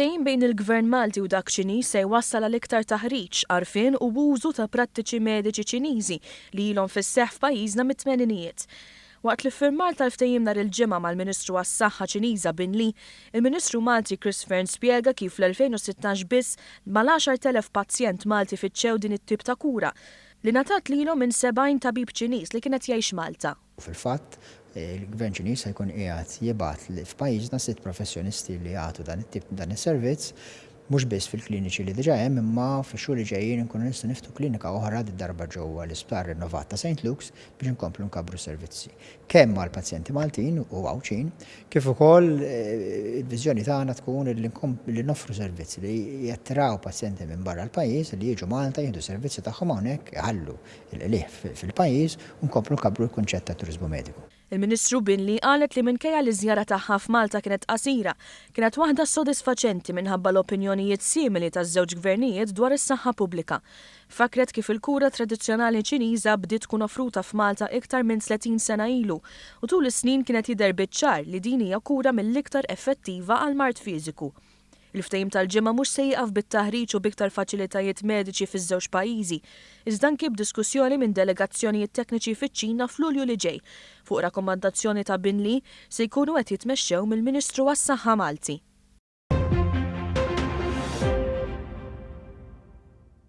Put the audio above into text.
Il-ftehim bejn il-Gvern Malti u dak Ċiniż se jwassal għal iktar taħriġ, għarfien u użu ta' prattiċi mediċi Ċiniżi li ilhom fis-seħħ f'pajjiżna mit-tmeninijiet. Waqt li firmar tal-ftehim nhar il-ġimgħa mal-Ministru għas-Saħħa Ċiniża Bin Li, il-Ministru Malti Chris Fearn spjega kif fl-2016 biss mal-10,000 pazjent Malti fittxew din it-tip ta' kura li ngħatat lilhom minn 70 tabib Ċiniż li kienet jgħix Malta. Fil-fatt, il-Gvern Ċiniż se jkun qiegħed jibgħat f'pajjiżna 6 professjonisti li jagħtu dan it-tip dan is-servizz, mhux biss fil-kliniċi li diġà hemm imma fix-xhur li ġejjin inkunu nistgħu niftu klinika oħra darba ġewwa l-Isptar Rinnovat ta' St. Luke's biex inkomplu nkabbru servizzi. Kemm għall-pazjenti Maltin u Għawċin, kif ukoll il-viżjoni tagħna tkun li noffru servizzi li jattraw pazjenti minn barra l-pajjiż li jiġu Malta jieħdu servizzi tagħhom hawnhekk iħallu l-qlieħ fil-pajjiż u nkomplu nkabbru l-kunċett ta' turiżmu mediku. Il-Ministru Bin Li qalet li minkejja li żjara tagħha f'Malta kienet qasira, kienet waħda sodisfaċenti minħabba l-opinjonijiet simili taż-żewġ gvernijiet dwar is-saħħa pubblika. Fakret kif il-kura tradizzjonali Ċiniża bdiet tkun offruta f'Malta iktar minn 30 sena ilu u tul is-snin kienet jidher biċ-ċar li din hija kura mill-iktar effettiva għal mard fiżiku. Il-ftehim tal-ġimgħa mhux se jieqaf bit-taħriġ u biktar faċilitajiet mediċi fiż-żewġ pajjiżi, iżda anke b'diskussjoni minn delegazzjonijiet tekniċi fiċ-Ċina f'Lulju li ġej fuq rakkomandazzjoni ta' Bin Li se jkunu qed jitmexxew mill-Ministru għas-Saħħa Malti.